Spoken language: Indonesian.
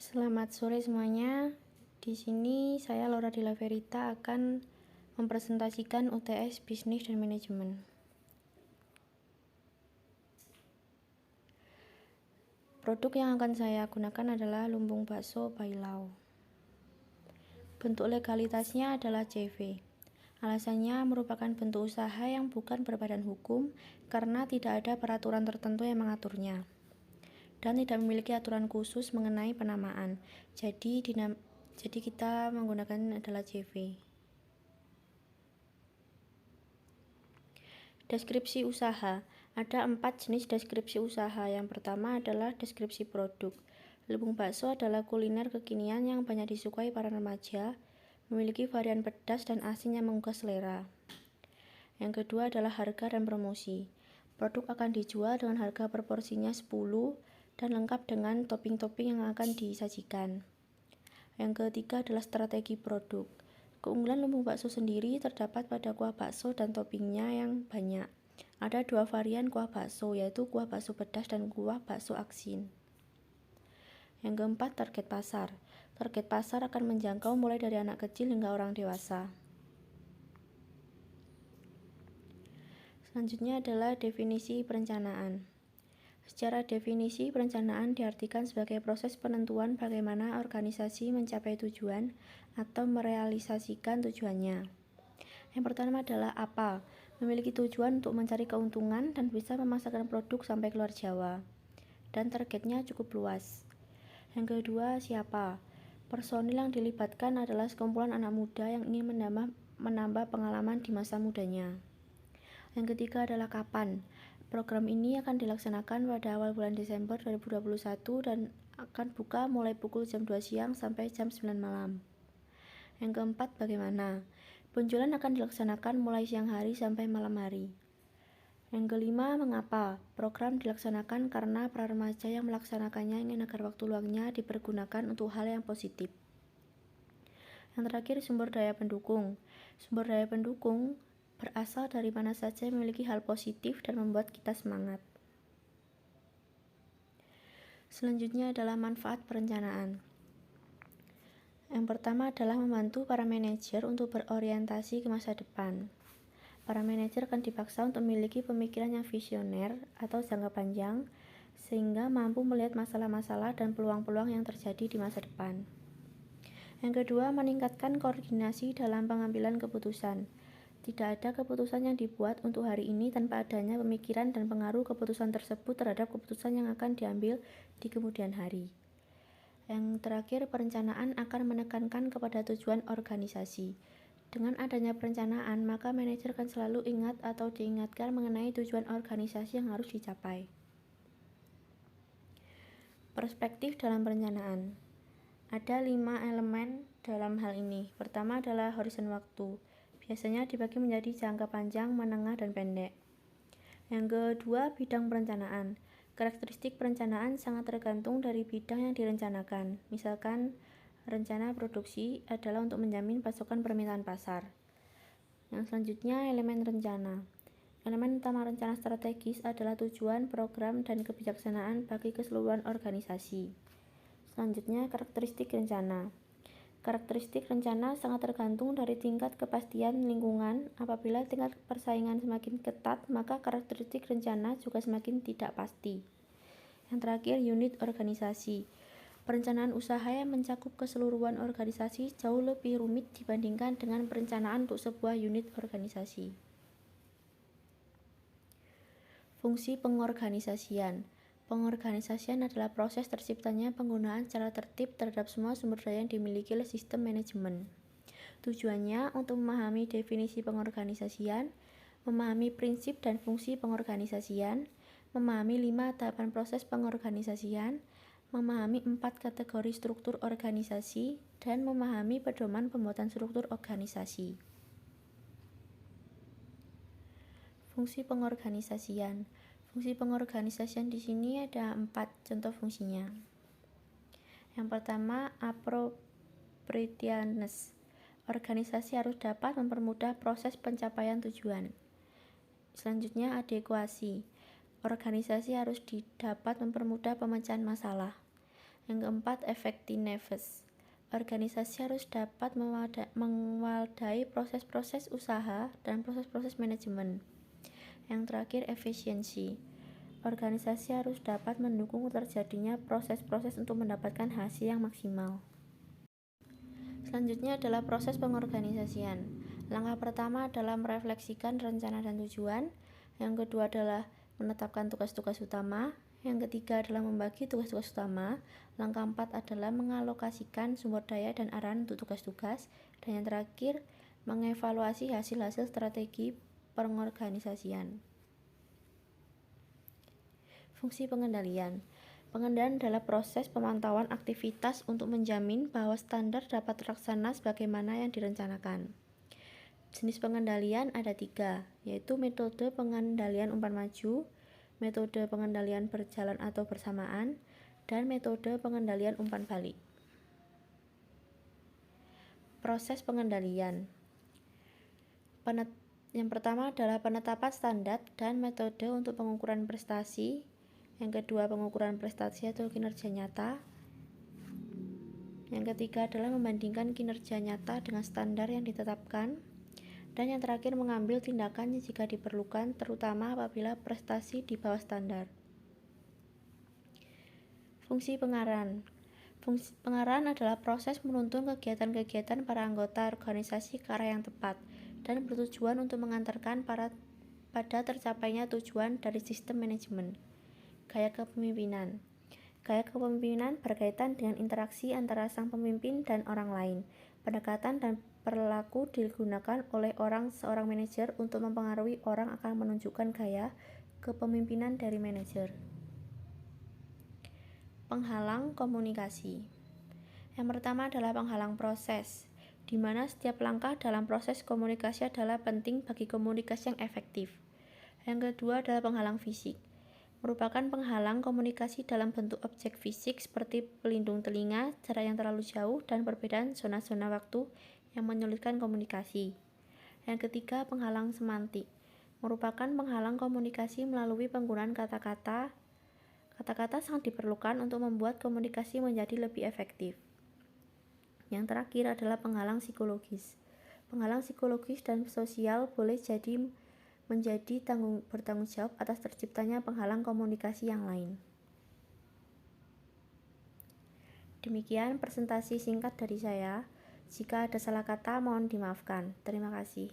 Selamat sore semuanya. Di sini saya Laura Dila Verita akan mempresentasikan UTS Bisnis dan Manajemen. Produk yang akan saya gunakan adalah lumbung bakso Bailau. Bentuk legalitasnya adalah CV. Alasannya merupakan bentuk usaha yang bukan berbadan hukum karena tidak ada peraturan tertentu yang mengaturnya dan tidak memiliki aturan khusus mengenai penamaan. Jadi kita menggunakan adalah CV. Deskripsi usaha. Ada 4 jenis deskripsi usaha. Yang pertama adalah deskripsi produk. Lumbung bakso adalah kuliner kekinian yang banyak disukai para remaja, memiliki varian pedas dan asin yang menggugah selera. Yang kedua adalah harga dan promosi. Produk akan dijual dengan harga proporsinya 10 dan lengkap dengan topping-topping yang akan disajikan. Yang ketiga adalah strategi produk. Keunggulan lumbung bakso sendiri terdapat pada kuah bakso dan toppingnya yang banyak. Ada 2 varian kuah bakso, yaitu kuah bakso pedas dan kuah bakso asin. Yang keempat, target pasar. Target pasar akan menjangkau mulai dari anak kecil hingga orang dewasa. Selanjutnya adalah definisi perencanaan. Secara definisi, perencanaan diartikan sebagai proses penentuan bagaimana organisasi mencapai tujuan atau merealisasikan tujuannya. Yang pertama adalah apa? Memiliki tujuan untuk mencari keuntungan dan bisa memasarkan produk sampai keluar Jawa. Dan targetnya cukup luas. Yang kedua, siapa? Personil yang dilibatkan adalah sekumpulan anak muda yang ingin menambah pengalaman di masa mudanya. Yang ketiga adalah kapan? Program ini akan dilaksanakan pada awal bulan Desember 2021 dan akan buka mulai pukul jam 2 siang sampai jam 9 malam. Yang keempat, bagaimana? Penjualan akan dilaksanakan mulai siang hari sampai malam hari. Yang kelima, mengapa? Program dilaksanakan karena para remaja yang melaksanakannya ingin agar waktu luangnya dipergunakan untuk hal yang positif. Yang terakhir, sumber daya pendukung. Sumber daya pendukung berasal dari mana saja yang memiliki hal positif dan membuat kita semangat. Selanjutnya adalah manfaat perencanaan. Yang pertama adalah membantu para manajer untuk berorientasi ke masa depan. Para manajer akan dipaksa untuk memiliki pemikiran yang visioner atau jangka panjang, sehingga mampu melihat masalah-masalah dan peluang-peluang yang terjadi di masa depan. Yang kedua, meningkatkan koordinasi dalam pengambilan keputusan. Tidak ada keputusan yang dibuat untuk hari ini tanpa adanya pemikiran dan pengaruh keputusan tersebut terhadap keputusan yang akan diambil di kemudian hari. Yang terakhir, perencanaan akan menekankan kepada tujuan organisasi. Dengan adanya perencanaan, maka manajer akan selalu ingat atau diingatkan mengenai tujuan organisasi yang harus dicapai. Perspektif dalam perencanaan. Ada 5 elemen dalam hal ini. Pertama adalah horizon waktu. Biasanya dibagi menjadi jangka panjang, menengah, dan pendek. Yang kedua, bidang perencanaan. Karakteristik perencanaan sangat tergantung dari bidang yang direncanakan. Misalkan, rencana produksi adalah untuk menjamin pasokan permintaan pasar. Yang selanjutnya, elemen rencana. Elemen utama rencana strategis adalah tujuan, program, dan kebijaksanaan bagi keseluruhan organisasi. Selanjutnya, karakteristik rencana. Karakteristik rencana sangat tergantung dari tingkat kepastian lingkungan. Apabila tingkat persaingan semakin ketat, maka karakteristik rencana juga semakin tidak pasti. Yang terakhir, unit organisasi. Perencanaan usaha yang mencakup keseluruhan organisasi jauh lebih rumit dibandingkan dengan perencanaan untuk sebuah unit organisasi. Fungsi pengorganisasian. Pengorganisasian adalah proses terciptanya penggunaan secara tertib terhadap semua sumber daya yang dimiliki oleh sistem manajemen. Tujuannya untuk memahami definisi pengorganisasian, memahami prinsip dan fungsi pengorganisasian, memahami 5 tahapan proses pengorganisasian, memahami 4 kategori struktur organisasi, dan memahami pedoman pembuatan struktur organisasi. Fungsi pengorganisasian. Fungsi pengorganisasian di sini ada 4 contoh fungsinya. Yang pertama, appropriateness. Organisasi harus dapat mempermudah proses pencapaian tujuan. Selanjutnya, adekuasi. Organisasi harus dapat mempermudah pemecahan masalah. Yang keempat, effectiveness. Organisasi harus dapat mewadahi proses-proses usaha dan proses-proses manajemen. Yang terakhir, efisiensi. Organisasi harus dapat mendukung terjadinya proses-proses untuk mendapatkan hasil yang maksimal. Selanjutnya adalah proses pengorganisasian. Langkah pertama adalah merefleksikan rencana dan tujuan. Yang kedua adalah menetapkan tugas-tugas utama. Yang ketiga adalah membagi tugas-tugas utama. Langkah 4 adalah mengalokasikan sumber daya dan arahan untuk tugas-tugas. Dan yang terakhir, mengevaluasi hasil-hasil strategi pengorganisasian. Fungsi pengendalian. Pengendalian adalah proses pemantauan aktivitas untuk menjamin bahwa standar dapat terlaksana sebagaimana yang direncanakan. Jenis pengendalian ada 3, yaitu metode pengendalian umpan maju, metode pengendalian berjalan atau bersamaan, dan metode pengendalian umpan balik. Proses pengendalian. Yang pertama adalah penetapan standar dan metode untuk pengukuran prestasi. Yang kedua, pengukuran prestasi atau kinerja nyata. Yang ketiga adalah membandingkan kinerja nyata dengan standar yang ditetapkan. Dan yang terakhir, mengambil tindakan jika diperlukan, terutama apabila prestasi di bawah standar. Fungsi pengarahan. Fungsi pengarahan adalah proses menuntun kegiatan-kegiatan para anggota organisasi ke arah yang tepat dan bertujuan untuk mengantarkan pada tercapainya tujuan dari sistem manajemen. Gaya kepemimpinan. Gaya kepemimpinan berkaitan dengan interaksi antara sang pemimpin dan orang lain. Pendekatan dan perilaku digunakan oleh seorang manajer untuk mempengaruhi orang akan menunjukkan gaya kepemimpinan dari manajer. Penghalang komunikasi. Yang pertama adalah penghalang proses, di mana setiap langkah dalam proses komunikasi adalah penting bagi komunikasi yang efektif. Yang kedua adalah penghalang fisik, merupakan penghalang komunikasi dalam bentuk objek fisik seperti pelindung telinga, jarak yang terlalu jauh, dan perbedaan zona-zona waktu yang menyulitkan komunikasi. Yang ketiga, penghalang semantik, merupakan penghalang komunikasi melalui penggunaan kata-kata. Kata-kata sangat diperlukan untuk membuat komunikasi menjadi lebih efektif. Yang terakhir adalah penghalang psikologis. Penghalang psikologis dan sosial boleh menjadi bertanggung jawab atas terciptanya penghalang komunikasi yang lain. Demikian presentasi singkat dari saya. Jika ada salah kata, mohon dimaafkan. Terima kasih.